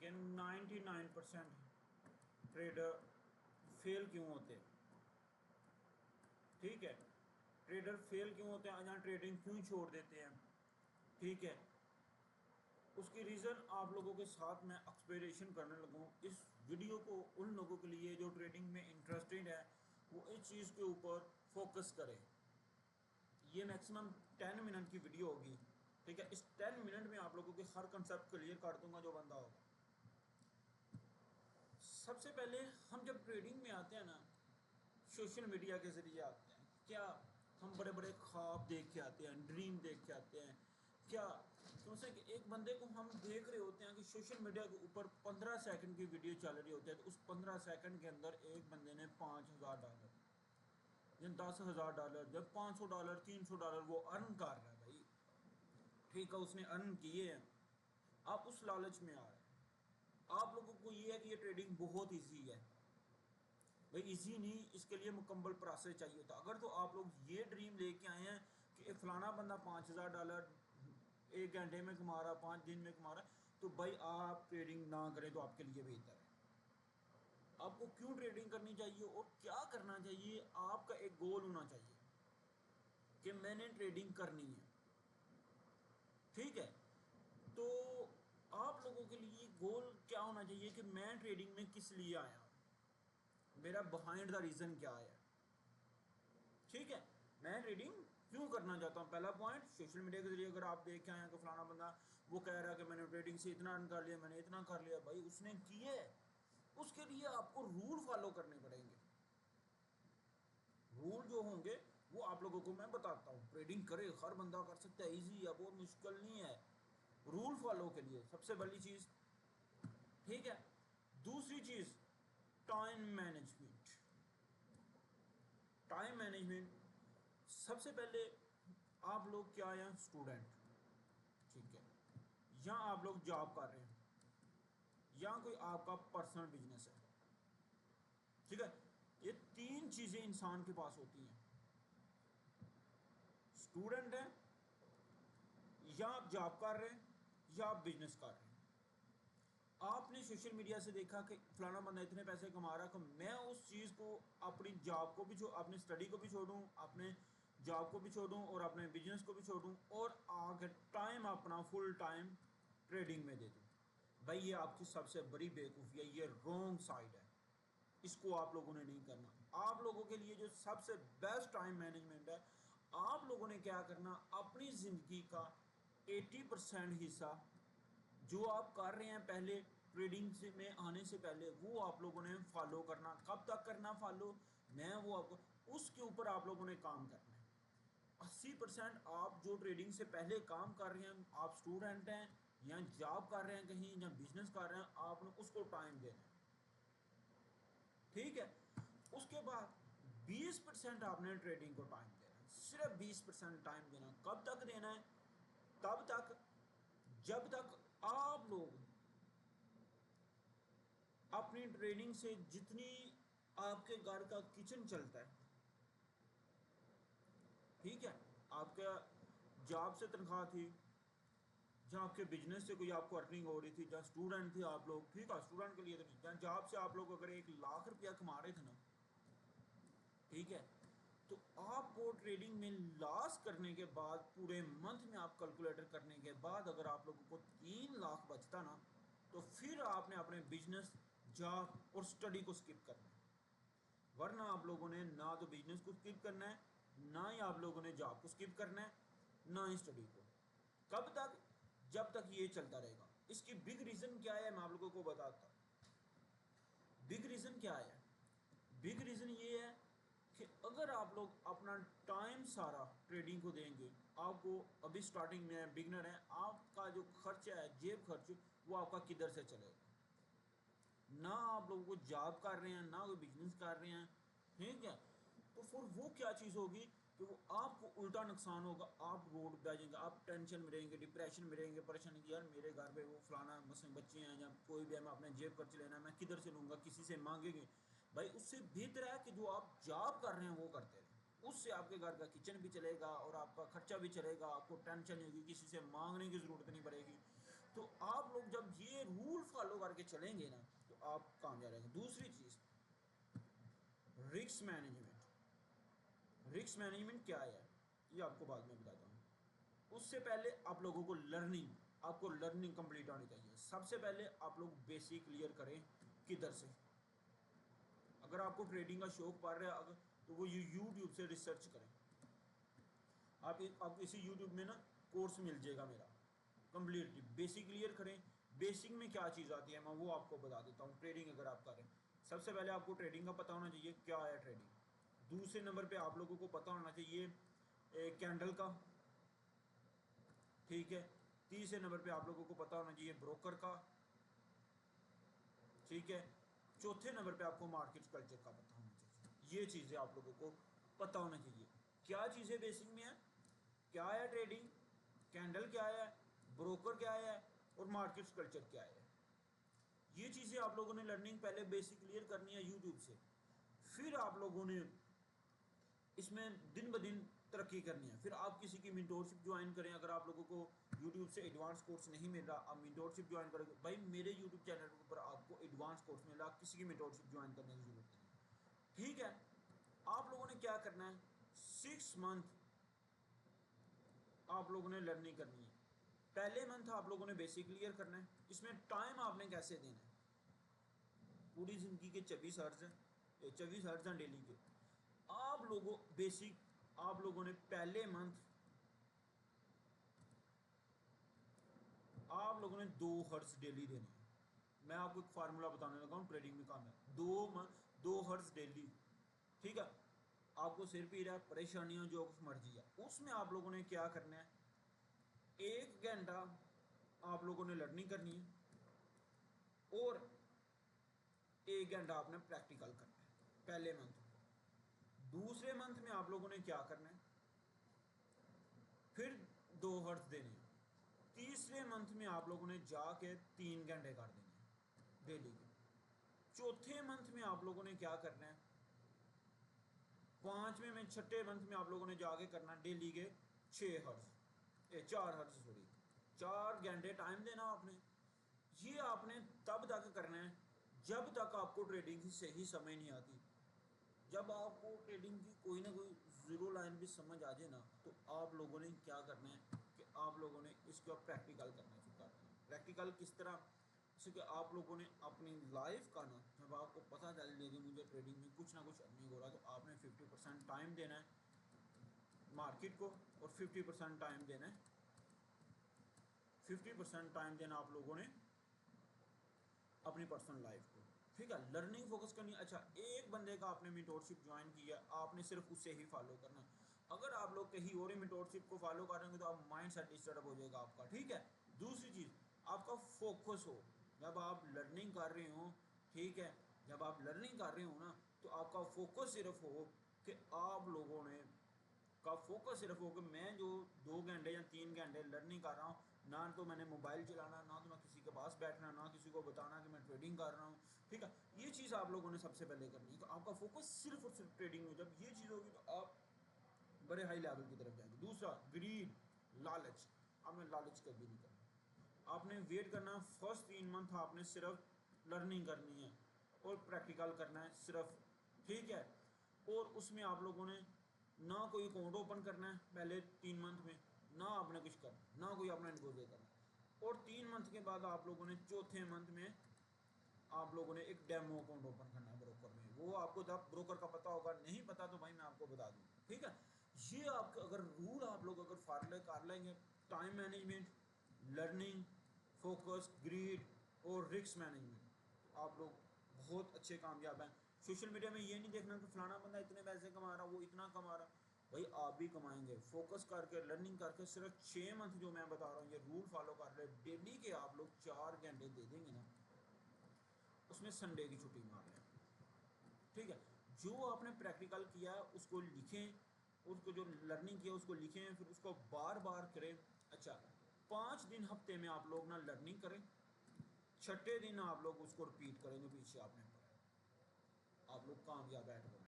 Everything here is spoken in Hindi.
कि 99% ट्रेडर फेल क्यों होते हैं। ठीक है, ट्रेडर फेल क्यों होते हैं, जहाँ ट्रेडिंग क्यों छोड़ देते हैं। ठीक है, उसकी रीज़न आप लोगों के साथ मैं एक्सप्लेनेशन करने लगा हूँ। इस वीडियो को उन लोगों के लिए जो ट्रेडिंग में इंटरेस्टेड है वो इस चीज़ के ऊपर फोकस करें। ये मैक्सिमम 10 मिनट की वीडियो होगी। ठीक है, इस 10 मिनट में आप लोगों के हर कंसेप्ट क्लियर कर दूंगा जो बंदा होगा। सबसे पहले हम जब ट्रेडिंग में आते हैं ना, सोशल मीडिया के ज़रिए आते हैं। क्या हम बड़े बड़े ख्वाब देख के आते हैं, ड्रीम देख के आते हैं क्या? क्यों से कि एक बंदे को हम देख रहे होते हैं कि सोशल मीडिया के ऊपर 15 सेकंड की वीडियो चल रही होती है, तो उस 15 सेकंड के अंदर एक बंदे ने $5,000 या $10,000 या $500 $300 वो अर्न कर रहा है भाई। ठीक है, उसने अर्न किए हैं, आप उस लालच में आ रहे हैं। आप लोगों को ये है कि ये ट्रेडिंग बहुत ईजी है भाई। इजी नहीं, इसके लिए मुकम्मल प्रोसेस चाहिए होता। अगर तो आप लोग ये ड्रीम लेके आए हैं कि फलाना बंदा $5,000 एक घंटे में कमा रहा, 5 दिन में कमा रहा, तो भाई आप ट्रेडिंग ना करें तो आपके लिए बेहतर है। आपको क्यों ट्रेडिंग करनी चाहिए और क्या करना चाहिए, आपका एक गोल होना चाहिए कि मैंने ट्रेडिंग करनी है। ठीक है, तो आप लोगों के लिए गोल क्या होना चाहिए कि मैं ट्रेडिंग में किस लिए आया हूँ, मेरा बिहाइंड द रीज़न क्या है। ठीक है, मैं ट्रेडिंग क्यों करना चाहता हूँ। पहला पॉइंट, सोशल मीडिया के जरिए अगर आप देख के आए हैं कि फलाना बंदा वो कह रहा है कि मैंने ट्रेडिंग से इतना अर्न कर लिया, मैंने इतना कर लिया, भाई उसने किए, उसके लिए आपको रूल फॉलो करने पड़ेंगे। रूल जो होंगे वो आप लोगों को मैं बताता हूँ। ट्रेडिंग करे हर बंदा कर सकता है, ईजी है, बहुत मुश्किल नहीं है। रूल फॉलो के लिए सबसे बड़ी चीज़। ठीक है, दूसरी चीज़ टाइम मैनेजमेंट। टाइम मैनेजमेंट सबसे पहले, आप लोग क्या हैं, स्टूडेंट। ठीक है, या आप लोग जॉब कर रहे हैं, या कोई आपका पर्सनल बिजनेस है। ठीक है, ये तीन चीज़ें इंसान के पास होती हैं। स्टूडेंट है, या आप जॉब कर रहे हैं, या आप बिजनेस कर रहे हैं। आपने सोशल मीडिया से देखा कि फलाना बंदा इतने पैसे कमा रहा है, कि मैं उस चीज़ को, अपनी जॉब को भी अपनी स्टडी को भी छोड़ूं, अपने जॉब को भी छोड़ूं और अपने बिजनेस को भी छोड़ूं और आगे टाइम अपना फुल टाइम ट्रेडिंग में दे दूं। भाई ये आपकी सबसे बड़ी बेवकूफ़ी है, ये रॉन्ग साइड है। इसको आप लोगों ने नहीं करना। आप लोगों के लिए जो सबसे बेस्ट टाइम मैनेजमेंट है, आप लोगों ने क्या करना, अपनी ज़िंदगी का 80% हिस्सा जो आप कर रहे हैं पहले ट्रेडिंग से में आने से पहले, वो आप लोगों ने फॉलो करना। कब तक करना फॉलो, मैं वो आपको, उसके ऊपर आप लोगों ने काम करना है। 80% आप जो ट्रेडिंग से पहले काम कर रहे हैं, आप स्टूडेंट हैं या जॉब कर रहे हैं कहीं या बिजनेस कर रहे हैं, आपने उसको टाइम देना है। ठीक है, उसके बाद 20% आपने ट्रेडिंग को टाइम देना है, सिर्फ 20% टाइम देना। कब तक देना है, तब तक जब तक आप लोग अपनी ट्रेनिंग से जितनी आपके घर का किचन चलता है। ठीक है, आपका जॉब से तनख्वाह थी, जहाँ आपके बिजनेस से कोई आपको अर्निंग हो रही थी, जहाँ स्टूडेंट थे आप लोग। ठीक है, स्टूडेंट के लिए तो नहीं, जहाँ जॉब से आप लोग अगर 1,00,000 रुपया कमा रहे थे ना, ठीक है, तो आपको ट्रेडिंग में लॉस करने के बाद, पूरे मंथ में आप कैलकुलेटर करने के बाद अगर आप लोगों को 3 लाख बचता ना, तो फिर आपने अपने बिजनेस, जॉब और स्टडी को स्किप करना है। वरना आप लोगों ने ना तो बिजनेस को स्किप करना है, ना ही आप लोगों ने जॉब को स्किप करना है, ना ही स्टडी को। कब तक, जब तक ये चलता रहेगा। इसकी बिग रीज़न क्या है, मैं आप लोगों को बताता हूँ। बिग रीज़न क्या है, बिग रीज़न ये है कि अगर आप लोग अपना टाइम सारा ट्रेडिंग को देंगे, आपको अभी स्टार्टिंग में है, बिगनर है, आपका जो खर्चा है, जेब खर्च, वो आपका किधर से चलेगा। ना आप लोगों को जॉब कर रहे हैं, ना कोई बिजनेस कर रहे हैं। ठीक है, तो फिर वो क्या चीज़ होगी कि वो आपको उल्टा नुकसान होगा। आप रोड पे आ जाएंगे, आप टेंशन में रहेंगे, डिप्रेशन में रहेंगे, परेशानी की यार मेरे घर पे वो फलाना मसलन बच्चे हैं या कोई भी है, मैं अपने जेब खर्च लेना, मैं किधर से लूँगा, किसी से मांगेंगे। भाई उससे बेहतर है कि जो आप जॉब कर रहे हैं वो करते रहें। उससे आपके घर का किचन भी चलेगा और आपका खर्चा भी चलेगा, आपको टेंशन नहीं होगी, किसी से मांगने की ज़रूरत नहीं पड़ेगी। तो आप लोग जब ये रूल फॉलो करके के चलेंगे ना तो आप कामयाब रहेंगे। दूसरी चीज़ रिस्क मैनेजमेंट। रिस्क मैनेजमेंट क्या है ये आपको बाद में बताता हूँ। उससे पहले आप लोगों को आपको लर्निंग कंप्लीट आनी चाहिए। सबसे पहले आप लोग बेसिक क्लियर करें किधर से। अगर आपको ट्रेडिंग का शौक पड़ रहा है अगर तो वो यूट्यूब से रिसर्च करें। आप इसी यूट्यूब में ना कोर्स मिल जाएगा मेरा कम्प्लीटली। बेसिक क्लियर करें। बेसिक में क्या चीज़ आती है मैं वो आपको बता देता हूँ। ट्रेडिंग अगर आप करें सबसे पहले आपको ट्रेडिंग का पता होना चाहिए क्या है ट्रेडिंग। दूसरे नंबर पे आप लोगों को पता होना चाहिए कैंडल का, ठीक है। तीसरे नंबर पे आप लोगों को पता होना चाहिए ब्रोकर का, ठीक है। चौथे नंबर पे आपको मार्केट कल्चर का पता होना चाहिए। ये चीज़ें आप लोगों को पता होना चाहिए। क्या चीज़ें बेसिक में है, क्या है ट्रेडिंग, कैंडल क्या है, ब्रोकर क्या है और मार्केट कल्चर क्या है। ये चीज़ें आप लोगों ने लर्निंग पहले बेसिक क्लियर करनी है यूट्यूब से। फिर आप लोगों ने इसमें दिन ब दिन तरक्की करनी है। फिर आप किसी की मेंटोरशिप ज्वाइन करें। अगर आप लोगों को यूट्यूब से एडवांस कोर्स नहीं मिल रहा आप मेंटोरशिप ज्वाइन करेंगे। भाई मेरे यूट्यूब चैनल के ऊपर आपको एडवांस कोर्स मिल रहा, किसी की मेंटोरशिप ज्वाइन करने की जरूरत नहीं, ठीक है। आप लोगों ने क्या करना है 6 मंथ आप लोगों ने लर्निंग करनी है। पहले मंथ आप लोगों ने बेसिक क्लियर करना है। इसमें टाइम आपने कैसे देना है, पूरी ज़िंदगी के 24 हर्ज हैं डेली के। आप लोगों ने पहले मंथ आप लोगों ने 2 हर्ट्ज डेली देने हैं। मैं आपको एक फार्मूला बताने लगा हूँ ट्रेडिंग में काम है 2 हर्ट्ज डेली, ठीक है। आपको सिर पीड़ है, परेशानियाँ जो कुछ मर्जी है, उसमें आप लोगों ने क्या करना है 1 घंटा आप लोगों ने लर्निंग करनी है और 1 घंटा आपने प्रैक्टिकल करना है पहले मंथ में। दूसरे मंथ में आप लोगों ने क्या करना है फिर 2 हर्ट्ज देने हैं। तीसरे मंथ में आप लोगों ने जाके 3 घंटे कर देने हैं डेली के। चौथे मंथ में आप लोगों ने क्या करना है, पांचवें में छठे मंथ में आप लोगों ने जाके करना डेली के 4 हर्ट्ज सॉरी 4 घंटे टाइम देना आपने। ये आपने तब तक करना है जब तक आपको ट्रेडिंग की सही समझ नहीं आती। जब आपको ट्रेडिंग की कोई ना कोई जीरो लाइन भी समझ आ जाए ना तो आप लोगों ने क्या करना है कि आप लोगों ने इसका प्रैक्टिकल करना शुरू कर देना। प्रैक्टिकल किस तरह, जैसे कि आप लोगों ने अपनी लाइफ का ना जब आपको पता चल जाएगी मुझे ट्रेडिंग में कुछ ना कुछ नहीं हो रहा तो आपने 50% टाइम देना है मार्केट को और 50% टाइम देना है 50% टाइम देना आप लोगों ने अपनी पर्सनल लाइफ को, ठीक है। लर्निंग फोकस करनी। अच्छा एक बंदे का आपने मेंटोरशिप ज्वाइन किया आपने सिर्फ उससे ही फॉलो करना। अगर आप लोग कहीं और ही मेंटोरशिप को फॉलो करेंगे तो आप माइंड सेट डिस्टर्ब हो जाएगा आपका, ठीक है। दूसरी चीज़ आपका फोकस हो जब आप लर्निंग कर रहे हो, ठीक है। जब आप लर्निंग कर रहे हो ना तो आपका फोकस सिर्फ हो कि आप लोगों ने का फोकस सिर्फ हो कि मैं जो 2 घंटे या 3 घंटे लर्निंग कर रहा हूँ ना तो मैंने मोबाइल चलाना ना तो मैं किसी के पास बैठना ना किसी को बताना कि मैं ट्रेडिंग कर रहा हूँ, ठीक है। ये चीज़ आप लोगों ने सबसे पहले करनी है। तो आपका फोकस सिर्फ और सिर्फ ट्रेडिंग में, जब ये चीज़ होगी तो आप बड़े हाई लेवल की तरफ जाएंगे। दूसरा ग्रीड, लालच। आपने लालच कभी नहीं करना। आपने वेट करना फर्स्ट 3 मंथ आपने सिर्फ लर्निंग करनी है और प्रैक्टिकल करना है सिर्फ, ठीक है। और उसमें आप लोगों ने ना कोई अकाउंट ओपन करना है पहले 3 मंथ में, ना आपने कुछ करना ना कोई अपना डिपॉजिट करना। और 3 मंथ के बाद आप लोगों ने चौथे मंथ में आप लोगों ने एक डेमो अकाउंट ओपन करना है ब्रोकर में। वो आपको जब ब्रोकर का पता होगा, नहीं पता तो भाई मैं आपको बता दूँ, ठीक है। ये आपके अगर रूल आप लोग अगर फॉलो कर लेंगे, time management, learning, focus, greed और रिस्क मैनेजमेंट, तो आप लोग बहुत अच्छे कामयाब हैं। सोशल मीडिया में ये नहीं देखना कि फलाना बंदा इतने पैसे कमा रहा वो इतना कमा रहा, भाई आप भी कमाएंगे। फोकस करके लर्निंग करके सिर्फ 6 मंथ जो मैं बता रहा हूँ ये रूल फॉलो कर रहे डेली के आप लोग 4 घंटे दे देंगे ना, उसमें संडे की छुट्टी मार लें, ठीक है। जो आपने प्रैक्टिकल किया उसको लिखें, उसको जो लर्निंग किया उसको लिखें, फिर उसको बार बार करें। अच्छा 5 दिन हफ्ते में आप लोग ना लर्निंग करें, छठे दिन आप लोग उसको रिपीट करेंगे पीछे आपने पढ़ा, आप लोग कामयाब बैठ